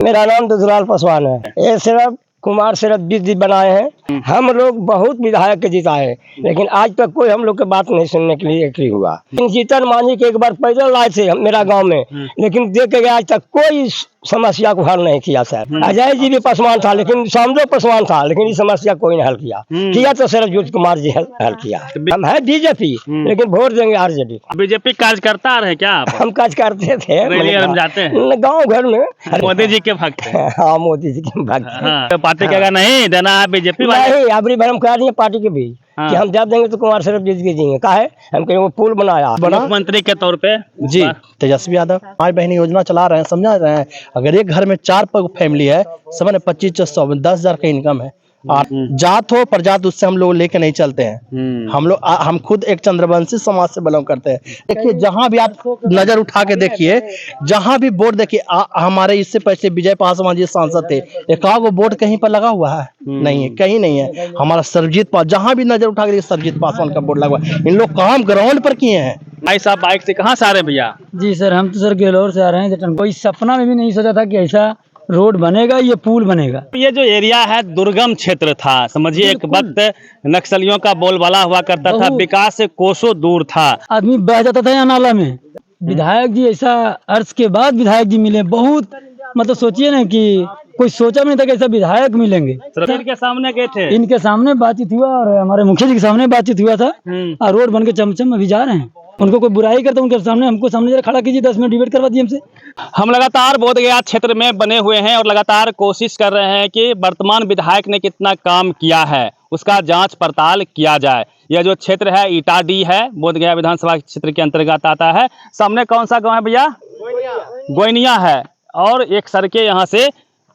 मेरा नाम दुधलाल पासवान है। ये सिर्फ कुमार सिर्फ जी बनाए हैं। हम लोग बहुत विधायक के जिताए, लेकिन आज तक कोई हम लोग की बात नहीं सुनने के लिए एग्री हुआ। जीतन मांझी के एक बार पैदल लाए थे मेरा गांव में, लेकिन देख के आज तक कोई समस्या को हल नहीं किया सर। अजय जी भी पासवान था, लेकिन सामने पासवान था, लेकिन इस समस्या कोई नहीं हल किया तो सिर्फ ज्योति कुमार जी हल किया। हम है बीजेपी, लेकिन वोट देंगे आरजेडी। बीजेपी कार्य करता रहे क्या आप? हम काज करते थे, जाते हैं गाँव घर में। मोदी जी के भक्त हैं। हाँ, मोदी जी के भक्त हैं। तो पार्टी का नहीं देना है बीजेपी नहीं, अबरी बार हम कह रही है पार्टी के भी कि हम जब देंगे तो कुमार सिर्फ जीत के देंगे। का है हम कहीं वो पुल बनाया मुख्यमंत्री के तौर पे जी तेजस्वी यादव माई बहनी योजना चला रहे हैं, समझा रहे हैं। अगर एक घर में 4 फैमिली है, समझ 2500 10,000 का इनकम है। जात हो प्रजात, उससे हम लोग लेके नहीं चलते हैं। हम खुद एक चंद्रवंशी समाज से बिलोंग करते हैं। देखिए, जहां भी आप नजर उठा के देखिए, जहां भी बोर्ड देखिए, हमारे इससे पहले विजय पासवान जी सांसद थे, एकागो बोर्ड कहीं पर लगा हुआ है? नहीं है, कहीं नहीं है। हमारा सरजीत जहां भी नजर उठा के सरजीत पासवान का बोर्ड लगा हुआ है। इन लोग काम ग्राउंड पर किए हैं। भाई साहब बाइक से कहाँ से आ रहे हैं भैया? जी सर, हम तो सर गेलोर से आ रहे हैं। कोई सपना में भी नहीं सोचा था कि ऐसा रोड बनेगा, ये पुल बनेगा। ये जो एरिया है दुर्गम क्षेत्र था, समझिए एक वक्त नक्सलियों का बोलबाला हुआ करता था, विकास से कोसों दूर था। आदमी बह जाता था यहाँ नाला में। विधायक जी ऐसा अर्ज के बाद विधायक जी मिले, बहुत मतलब सोचिए ना कि कोई सोचा नहीं था कि ऐसा विधायक मिलेंगे। इनके सामने गए थे, इनके सामने बातचीत हुआ और हमारे मुखिया जी के सामने बातचीत हुआ था। और रोड बन के चमचम अभी जा रहे हैं। उनको कोई बुराई करता उनके सामने, हमको सामने जरा खड़ा कीजिए, 10 मिनट डिबेट करवा दिए हमसे। हम लगातार बोधगया क्षेत्र में बने हुए हैं और लगातार कोशिश कर रहे हैं कि वर्तमान विधायक ने कितना काम किया है उसका जांच पड़ताल किया जाए। यह जो क्षेत्र है इटाडी है, बोधगया विधानसभा क्षेत्र के अंतर्गत आता है। सामने कौन सा गांव है भैया? गोइनिया है। और एक सड़कें यहाँ से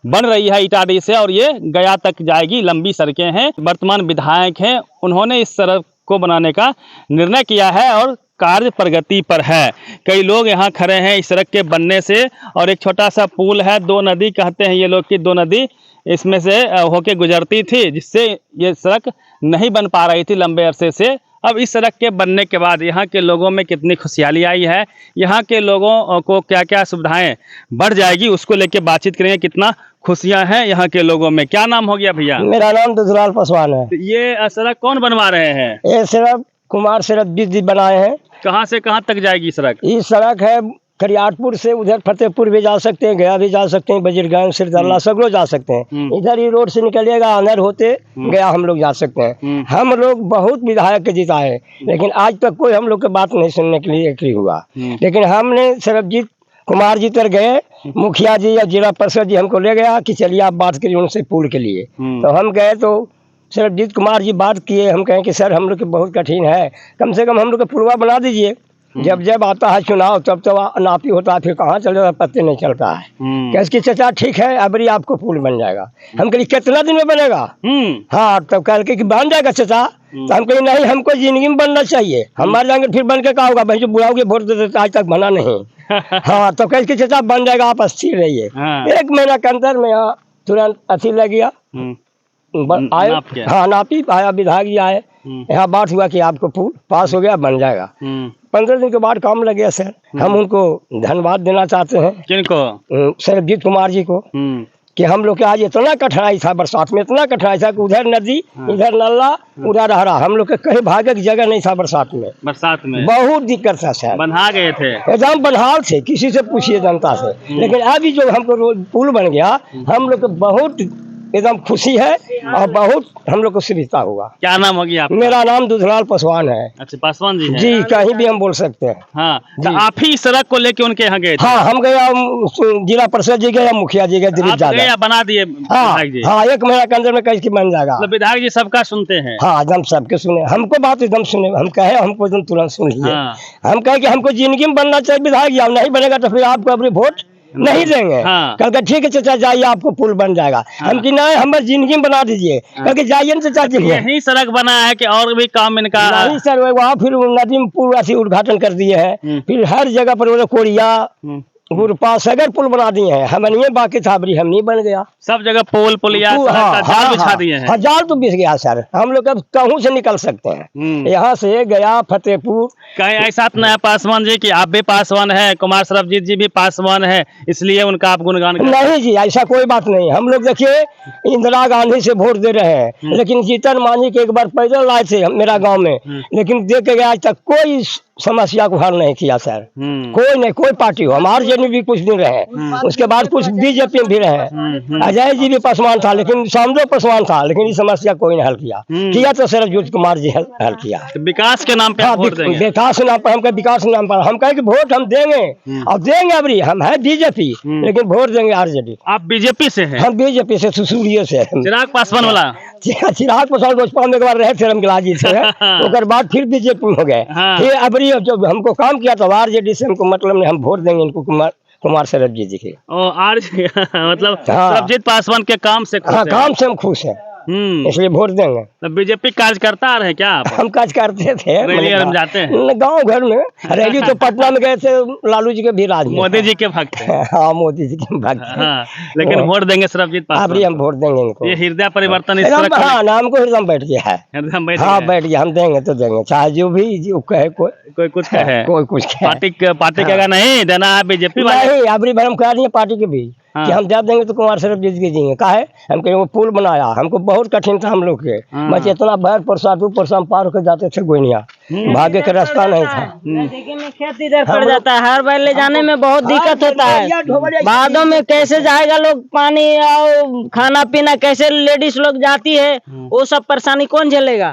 बन रही है इटाडी से, और ये गया तक जाएगी। लंबी सड़कें हैं। वर्तमान विधायक हैं, उन्होंने इस सड़क को बनाने का निर्णय किया है और कार्य प्रगति पर है। कई लोग यहाँ खड़े हैं इस सड़क के बनने से। और एक छोटा सा पुल है, 2 नदी कहते हैं ये लोग कि 2 नदी इसमें से होके गुजरती थी, जिससे ये सड़क नहीं बन पा रही थी लंबे अरसे से। अब इस सड़क के बनने के बाद यहाँ के लोगों में कितनी खुशहाली आई है, यहाँ के लोगों को क्या क्या सुविधाएं बढ़ जाएगी, उसको लेके बातचीत करेंगे। कितना खुशियां हैं यहाँ के लोगों में। क्या नाम हो गया भैया? मेरा नाम दुधलाल पासवान है। ये सड़क कौन बनवा रहे हैं? ये सिर्फ कुमार सिर्फ जी बनाए हैं। कहाँ से कहाँ तक जाएगी सड़क? ये सड़क है करियाटपुर से उधर फतेहपुर भी जा सकते हैं, गया भी जा सकते हैं, बजीरगंज सिरदल्ला सगरो जा सकते हैं। इधर ही रोड से निकलिएगा, अंदर होते गया हम लोग जा सकते हैं। हम लोग बहुत विधायक के जिताए, लेकिन आज तक कोई हम लोग की बात नहीं सुनने के लिए एग्री हुआ। लेकिन हमने सरबजीत कुमार जी तर गए, मुखिया जी या जिला परिषद जी हमको ले गया कि चलिए आप बात करिए उनसे पुल के लिए। तो हम गए तो सरबजीत कुमार जी बात किए। हम कहें कि सर हम लोग के बहुत कठिन है, कम से कम हम लोग का पुलवा बना दीजिए। जब जब आता है चुनाव तब तो नापी होता है, फिर कहाँ चल जाता है पत्ते नहीं चलता है। कैसे चाचा ठीक है, अबरी आपको पुल बन जाएगा। हम कहिए कितना दिन में बनेगा? हाँ, तब कह के बन जाएगा चाचा। तो हम कहिए नहीं, हमको जिंदगी में बनना चाहिए। हम मर जाएंगे फिर बन के क्या होगा? भाई जो बुढ़ाओगे वोट देते आज तक बना नहीं। हाँ, तो कैसे चाचा बन जाएगा, आप स्थिर रहिए। 1 महीना के अंदर में यहाँ तुरंत अथी लग गया, आए। हाँ, नापी आया, विधायक जी आए, यहाँ बात हुआ कि आपको पुल पास हो गया, बन जाएगा। 15 दिन के बाद काम लग गया सर। हम उनको धन्यवाद देना चाहते हैं। किनको? सरबजीत कुमार जी को, कि हम लोग के आज इतना कठिनाई था, बरसात में इतना कठिनाई था कि उधर नदी इधर नल्ला उधर हरा, हम लोग के कहीं भागे की जगह नहीं था। बरसात में बहुत दिक्कत था सर। बन्हा गए थे, एकदम बन्हाल थे, किसी से पूछिए जनता से। लेकिन अभी जो हमको पुल बन गया, हम लोग को बहुत एकदम खुशी है और बहुत हम लोग को सुविधा होगा। क्या नाम हो गया आपका? मेरा नाम दुधलाल पासवान है। अच्छा, पासवान जी हैं। जी, कहीं भी हम बोल सकते हैं। हाँ, तो आप ही सड़क को लेके उनके यहाँ गए थे? हाँ, हम गया, जिला परिषद जी गए, मुखिया जी गए, दिलीप यादव बना दिए। हाँ, 1 महीना के अंदर में कैसे बन जाएगा। मतलब विधायक जी सबका सुनते हैं? हाँ, एकदम सबके सुने, हमको बात एकदम सुने। हम कहे हमको एकदम तुरंत सुन लीजिए। हम कहे कि हमको जिंदगी में बनना चाहिए विधायक जी, नहीं बनेगा तो फिर आपको अपनी वोट नहीं देंगे। कल का ठीक है चाचा जाइए, आपको पुल बन जाएगा। हम कि नहीं, हमारी जिंदगी में बना दीजिए। क्योंकि जाइए ना चाचा जी, यही सड़क बना है कि और भी काम इनका? नहीं सर, वहाँ फिर नदी में पूरा उद्घाटन कर दिए हैं। फिर हर जगह पर कोरिया पास अगर पुल बना दिए हैं, हम नहीं बाकी था अबरी हम नहीं बन गया। सब जगह पोल पुलिया सड़क का जाल बिछा दिए हैं। जाल तो बिछ गया सर, हम लोग अब कहूँ से निकल सकते हैं, यहाँ से गया फतेहपुर। कहीं ऐसा तो नहीं पासवान जी कि आप भी पासवान है, कुमार सरबजीत जी भी पासवान है, इसलिए उनका आप गुणगान करते हैं? नहीं जी, ऐसा कोई बात नहीं। हम लोग देखिए इंदिरा गांधी से वोट दे रहे हैं, लेकिन जीतन मांझी के एक बार पैदल लाए थे मेरा गांव में, लेकिन देख के आज तक कोई समस्या को हल नहीं किया सर। कोई नहीं, कोई पार्टी हो, हम आरजेडी भी कुछ दिन रहे, उसके बाद कुछ बीजेपी में भी रहे, अजय जी भी पासवान था, लेकिन सामने पासवान था, लेकिन इस समस्या कोई नहीं हल किया तो सरबजीत कुमार जी हल किया। तो विकास के नाम पे आप वोट देंगे? विकास नाम पर, हम कहे विकास नाम पर हम कहे कि वोट हम देंगे, अब देंगे अबरी, हम है बीजेपी लेकिन वोट देंगे आरजेडी। आप बीजेपी से हैं? हम बीजेपी से, सुसूरिये से। चिराग पासवान वाला? चिराग पासवान लोजपा में एक बार रहे थे रमगिलाजी से, उसके बाद फिर बीजेपी में हो गए। फिर अबरी जब हमको काम किया तो आरजेडी से हमको मतलब नहीं, हम वोट देंगे इनको कुमार सरबजीत जी के। मतलब सरबजीत पासवान के काम से खुश हैं? काम से हम खुश हैं, इसलिए वोट देंगे। तो बीजेपी कार्यकर्ता आ रहे हैं क्या आप? हम काज करते थे, रैली में जाते हैं गांव घर में। रैली तो पटना में गए थे, लालू जी के भी राज में। मोदी जी के भक्त हैं। हाँ, मोदी जी के भक्त। हाँ, लेकिन वोट देंगे सरबजीत पासवान? अभी हम वोट देंगे इनको। ये हृदय परिवर्तन हाँ, नाम को हृदय बैठ गया है। हाँ, बैठ गया, हम देंगे तो देंगे, चाहे जो भी जो कहे, कोई कुछ कहे, कोई कुछ कहे। पार्टी का नहीं देना है बीजेपी नहीं, अबरी बार हम कह रही है पार्टी के भी कि हम जब देंगे तो कुमार सरबजीत जी देंगे। का है, हम कहीं वो पुल बनाया, हमको बहुत कठिन था हम लोग के, बस इतना बैर परसा पार होकर जाते थे गोइनिया, भागे का रास्ता नहीं था। नजदीकी में खेत इधर पड़ जाता है, हर बैल ले जाने में बहुत दिक्कत होता है। बादों में कैसे जाएगा लोग, पानी और खाना पीना कैसे लेडीज लोग जाती है, वो सब परेशानी कौन झेलेगा?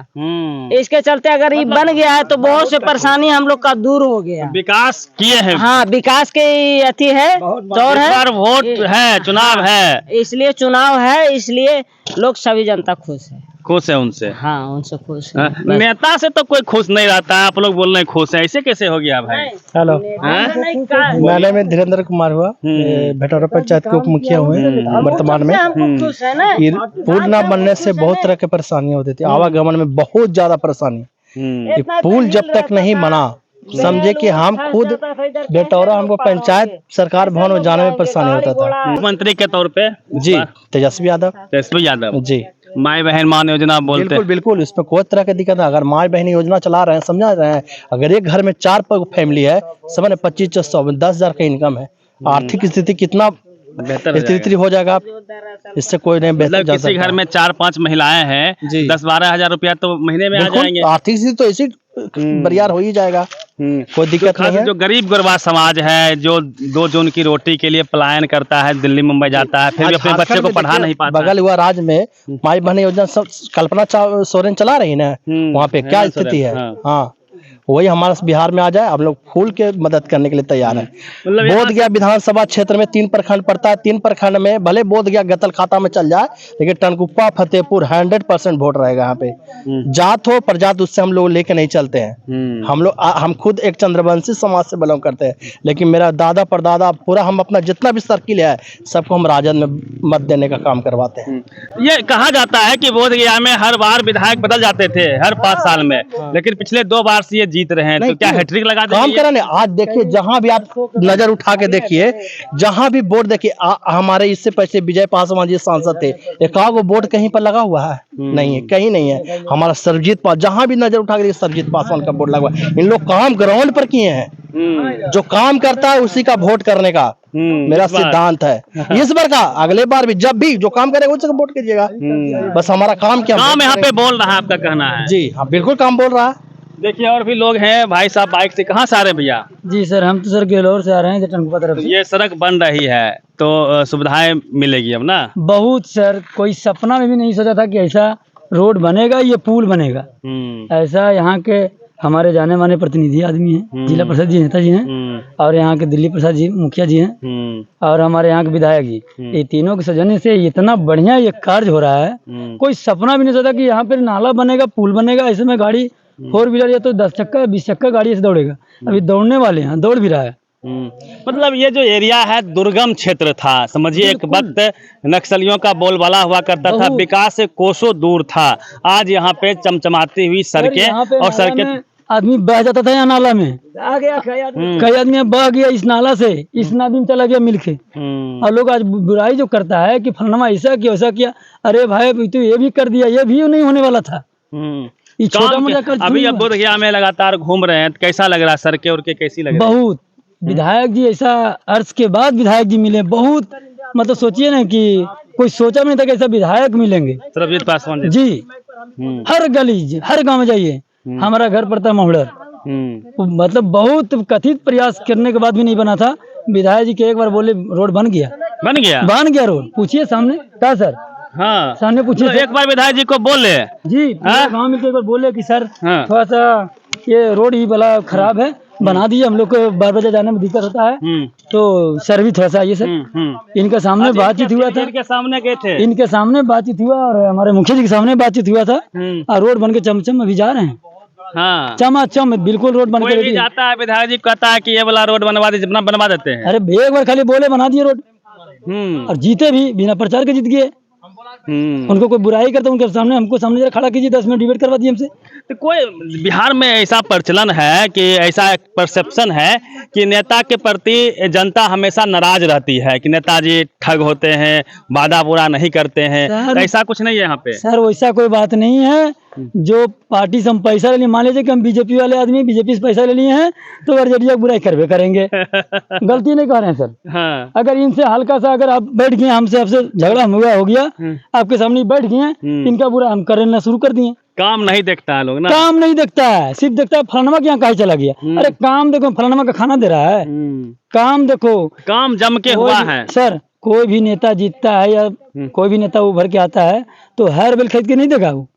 इसके चलते अगर ये बन गया है तो बहुत से परेशानी हम लोग का दूर हो गया। विकास किए हैं? हाँ, विकास के अथी है, दौर है, वोट है, चुनाव है, इसलिए चुनाव है, इसलिए लोग सभी जनता खुश है। खुश है उनसे? हाँ, उनसे खुश है। नेता से तो कोई खुश नहीं रहता, आप लोग बोल रहे हैं खुश है, ऐसे कैसे हो गया भाई? हेलो, मेरा नाम है धीरेन्द्र कुमार हुआ, भेटौरा पंचायत के उप मुखिया हुए वर्तमान में। पुल न बनने से बहुत तरह की परेशानियां होती थी, आवागमन में बहुत ज्यादा परेशानी। ये पुल जब तक नहीं बना, समझे कि हम खुद बेटौरा, हमको पंचायत सरकार भवन में जाने में परेशानी होता था। मुख्यमंत्री के तौर पे जी तेजस्वी यादव जी, माई बहन मान योजना बोलते हैं। बिल्कुल बिल्कुल, इसमें कोई तरह की दिक्कत है। अगर माई बहन योजना चला रहे हैं, समझा रहे हैं, अगर एक घर में 4 फैमिली है, समझ 2500 10,000 का इनकम है, आर्थिक स्थिति कितना बेहतर हो जाएगा, इससे कोई नहीं बेहतर। मतलब किसी घर में 4-5 महिलाएं हैं, 10-12 हजार रुपया तो महीने में आ जाएंगे। आर्थिक स्थिति तो इसी बरियार हो ही जाएगा, कोई दिक्कत नहीं है। जो गरीब गुरबा समाज है, जो 2 जून की रोटी के लिए पलायन करता है, दिल्ली मुंबई जाता है, फिर भी अपने बच्चे को पढ़ा नहीं पाता। बगल हुआ राज्य में माई बहन योजना सब कल्पना सोरेन चला रही ना, वहाँ पे क्या स्थिति है। हाँ, वही हमारे बिहार में आ जाए, हम लोग फूल के मदद करने के लिए तैयार है। बोधगया विधानसभा क्षेत्र में 3 प्रखंड पड़ता है, 3 प्रखंड में भले बोधगया गतल खाता में चल जाए, लेकिन टनकुप्पा फतेहपुर 100% वोट रहेगा यहाँ पे। जात हो प्रजात, उससे हम लोग लेके नहीं चलते हैं। हम खुद एक चंद्रवंशी समाज से बिलोंग करते हैं, लेकिन मेरा दादा परदादा पूरा, हम अपना जितना भी सर्किल है सबको हम राजद में मत देने का काम करवाते हैं। ये कहा जाता है कि बोधगया में हर बार विधायक बदल जाते थे हर 5 साल में, लेकिन पिछले 2 बार से ये जीत रहे हैं, तो क्या हैट्रिक लगा देंगे? काम करें। आज देखिए, जहां भी आप नजर उठा के देखिए, जहां भी बोर्ड देखिए, हमारे इससे पहले विजय पासवान जी सांसद थे, एकागो बोर्ड कहीं पर लगा हुआ है? नहीं है, कहीं नहीं है। हमारा सरबजीत पासवान, जहां भी नजर उठा के देखिए, सरबजीत पासवान का बोर्ड लगा हुआ है। इन लोग काम ग्राउंड पर किए हैं, जो काम करता है उसी का वोट करने का मेरा सिद्धांत है। इस बार का, अगले बार भी, जब भी जो काम करेगा उसी का वोट कीजिएगा। बस हमारा काम क्या, काम यहाँ पे बोल रहा है, आपका कहना है? जी हाँ, बिल्कुल काम बोल रहा है। देखिए, और भी लोग हैं। भाई साहब बाइक से कहाँ से आ रहे हैं भैया? जी सर, हम तो सर गेलोर से आ रहे हैं, टनकुप्पा तरफ से। ये सड़क बन रही है तो सुविधाएं मिलेगी अब ना? बहुत सर, कोई सपना में भी नहीं सोचा था कि ऐसा रोड बनेगा, ये पुल बनेगा। ऐसा यहाँ के हमारे जाने माने प्रतिनिधि आदमी हैं, जिला परिषद जी नेता जी हैं, और यहाँ के दिल्ली प्रसाद जी मुखिया जी हैं, और हमारे यहाँ के विधायक जी, ये तीनों के सजने से इतना बढ़िया ये कार्य हो रहा है। कोई सपना भी नहीं सोचा कि यहाँ पे नाला बनेगा, पुल बनेगा, ऐसे में गाड़ी 4 व्हीलर या तो 10 चक्का 20 चक्का गाड़ी से दौड़ेगा। अभी दौड़ने वाले हैं, दौड़ भी रहा है। मतलब ये जो एरिया है दुर्गम क्षेत्र था, समझिए एक वक्त नक्सलियों का बोलबाला हुआ करता था, विकास से कोसों दूर था। आज यहाँ पे चमचमाती हुई सड़कें और सड़कें आदमी बह जाता था यहाँ नाला में, आ गया खैर कई आदमी बह गया इस नाला से, इस नदी में चला गया मिलके। और लोग आज बुराई जो करता है कि फलाना ऐसा किया वैसा किया, अरे भाई तो ये भी कर दिया, ये भी नहीं होने वाला था। ये छोटा मोटा कर अभी अब बोध गया में लगातार घूम रहे हैं, तो कैसा लग रहा है? सड़कें और के कैसी लग रही है? बहुत विधायक जी ऐसा अर्ज के बाद विधायक जी मिले, बहुत मतलब सोचिए ना कि कोई सोचा भी नहीं था कि ऐसा विधायक मिलेंगे। सरबजीत पासवान जी हर गली हर गांव में जाइए, हमारा घर पड़ता है महुड़र, मतलब बहुत कथित प्रयास करने के बाद भी नहीं बना था। विधायक जी के एक बार बोले रोड बन गया बन गया रोड, पूछिए सामने क्या सर, हाँ सामने पूछिए तो एक बार विधायक जी को बोले जी, गाँव में एक बार बोले कि सर हाँ। थोड़ा सा ये रोड ही बड़ा खराब है, बना दीजिए, हम लोग को 12 बजे जाने में दिक्कत होता है, तो सर भी थोड़ा सा आइए सर। इनके सामने बातचीत हुआ था, इनके सामने गए थे, इनके सामने बातचीत हुआ और हमारे मुखिया जी के सामने बातचीत हुआ था, और रोड बन के चमचम अभी जा रहे हैं। हाँ चमाचम बिल्कुल रोड बन कोई भी के जाता है विधायक जी कहता है कि ये वाला रोड बनवा दीजिए, अपना बनवा देते हैं। अरे एक बार खाली बोले बना दिए रोड, और जीते भी बिना प्रचार के जीत गए। उनको कोई बुराई करता उनके सामने, हमको सामने जरा खड़ा कीजिए, 10 मिनट डिबेट करवा दिए हमसे। तो कोई बिहार में ऐसा प्रचलन है कि ऐसा एक परसेप्शन है कि नेता के प्रति जनता हमेशा नाराज रहती है कि नेताजी ठग होते हैं, वादा पूरा नहीं करते हैं, सर, तो ऐसा कुछ नहीं है यहाँ पे? सर वैसा कोई बात नहीं है। जो पार्टी से हम पैसा ले लिए, मान लीजिए कि हम बीजेपी वाले आदमी बीजेपी से पैसा ले लिए हैं, तो अर्जेंटिया बुराई करवे करेंगे। गलती नहीं कर रहे हैं सर। हाँ। अगर इनसे हल्का सा अगर आप बैठ गए, हमसे आपसे झगड़ा हुआ हो गया, आपके सामने बैठ गए, इनका बुरा हम करना शुरू कर दिए। काम नहीं देखता है लोग ना, काम नहीं देखता है, सिर्फ देखता है फलानमा के यहाँ कहीं चला गया। अरे काम देखो, फलानमा का खाना दे रहा है, काम देखो, काम जम के हुआ है सर। कोई भी नेता जीतता है या कोई भी नेता उभर के आता है तो हर बेल खरीद के नहीं देगा, वो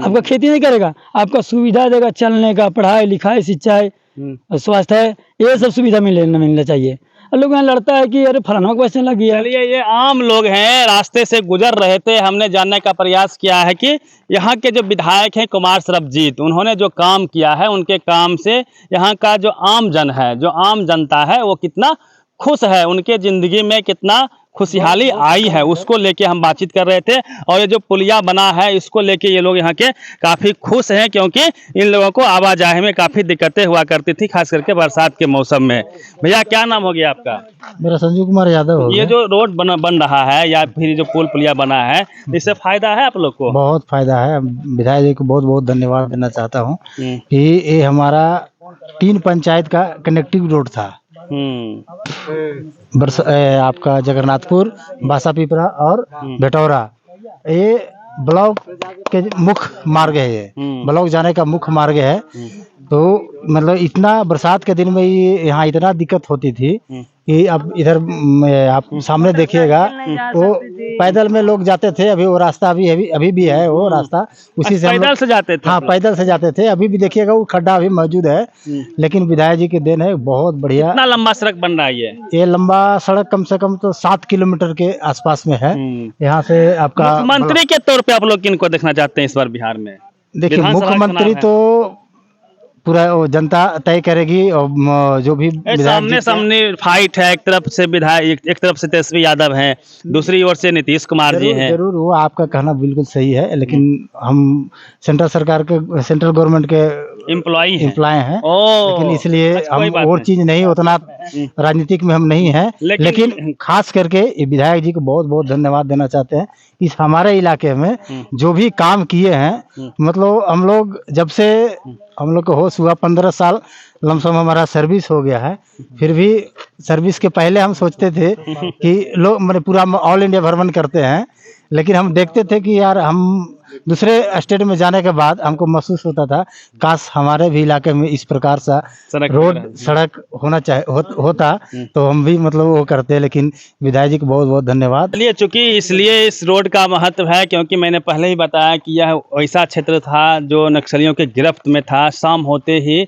आपका खेती नहीं करेगा, आपका सुविधा देगा चलने का, पढ़ाई लिखाई सिंचाई स्वास्थ्य, ये सब सुविधा मिलना चाहिए। लोग यहाँ लड़ता है कि अरे फलाना को ऐसे लग गया। चलिए, ये आम लोग हैं, रास्ते से गुजर रहे थे, हमने जानने का प्रयास किया है कि यहाँ के जो विधायक हैं कुमार सरबजीत, उन्होंने जो काम किया है, उनके काम से यहाँ का जो आम जन है, जो आम जनता है, वो कितना खुश है, उनके जिंदगी में कितना खुशहाली आई है, उसको लेके हम बातचीत कर रहे थे। और ये जो पुलिया बना है, इसको लेके ये लोग यहाँ के काफ़ी खुश हैं, क्योंकि इन लोगों को आवाजाही में काफ़ी दिक्कतें हुआ करती थी, खास करके बरसात के मौसम में। भैया क्या नाम हो गया आपका? मेरा संजीव कुमार यादव। ये जो रोड बन रहा है या फिर जो पुल पुलिया बना है, इससे फायदा है आप लोग को? बहुत फायदा है। विधायक जी को बहुत बहुत धन्यवाद देना चाहता हूँ कि ये हमारा 3 पंचायत का कनेक्टिव रोड था। आपका जगन्नाथपुर, बासापीपरा और भेटौरा, ये ब्लॉक के मुख्य मार्ग है, ये ब्लॉक जाने का मुख्य मार्ग है। तो मतलब इतना बरसात के दिन में ये यहाँ इतना दिक्कत होती थी कि अब इधर आप सामने देखिएगा, वो पैदल में लोग जाते थे। अभी वो रास्ता अभी भी है, वो रास्ता उसी से पैदल से जाते थे। हाँ, पैदल से जाते थे। अभी भी देखिएगा वो खड्डा अभी मौजूद है, लेकिन विधायक जी के देन है, बहुत बढ़िया। कितना लंबा सड़क बन रहा है ये लंबा सड़क कम से कम तो 7 किलोमीटर के आसपास में है। यहाँ से आपका मुख्यमंत्री के तौर पे आप लोग किनको देखना चाहते हैं इस बार बिहार में? देखिए, मुख्यमंत्री तो पूरा वो जनता तय करेगी, और जो भी सामने फाइट है, एक तरफ से विधायक, एक तरफ से तेजस्वी यादव हैं, दूसरी ओर से नीतीश कुमार जी हैं। जरूर, वो आपका कहना बिल्कुल सही है, लेकिन हम सेंट्रल सरकार के, सेंट्रल गवर्नमेंट के एम्प्लॉय हैं, लेकिन इसलिए हम और चीज नहीं, उतना राजनीतिक में हम नहीं हैं। लेकिन खास करके विधायक जी को बहुत बहुत धन्यवाद देना चाहते हैं। इस हमारे इलाके में जो भी काम किए हैं, मतलब हम लोग जब से हम लोग को होश हुआ 15 साल लमसम हमारा सर्विस हो गया है, फिर भी सर्विस के पहले हम सोचते थे कि लोग मैंने पूरा ऑल इंडिया भ्रमण करते हैं, लेकिन हम देखते थे कि यार हम दूसरे स्टेट में जाने के बाद हमको महसूस होता था काश हमारे भी इलाके में इस प्रकार सा रोड सड़क होना होता तो हम भी मतलब वो करते। लेकिन विधायक जी को बहुत बहुत धन्यवाद। चलिए, चूंकि इसलिए इस रोड का महत्व है क्योंकि मैंने पहले ही बताया कि यह ऐसा क्षेत्र था जो नक्सलियों के गिरफ्त में था। शाम होते ही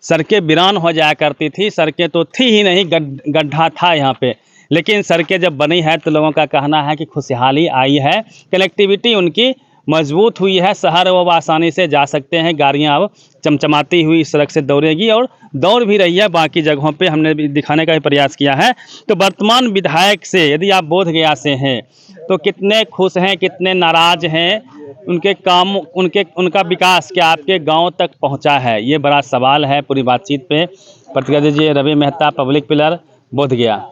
सड़कें वीरान हो जाया करती थी, सड़कें तो थी ही नहीं, गड्ढा था यहाँ पे। लेकिन सड़कें जब बनी है तो लोगों का कहना है कि खुशहाली आई है, कनेक्टिविटी उनकी मजबूत हुई है। शहर अब आसानी से जा सकते हैं, गाड़ियां अब चमचमाती हुई इस सड़क से दौड़ेगी और दौड़ भी रही है। बाकी जगहों पे हमने भी दिखाने का भी प्रयास किया है। तो वर्तमान विधायक से यदि आप बोधगया से हैं तो कितने खुश हैं, कितने नाराज हैं, उनके काम, उनका विकास क्या आपके गांव तक पहुंचा है, ये बड़ा सवाल है। पूरी बातचीत पे प्रतिक्रिया दीजिए। Ravi Mehta, public pillar, Bodhgaya.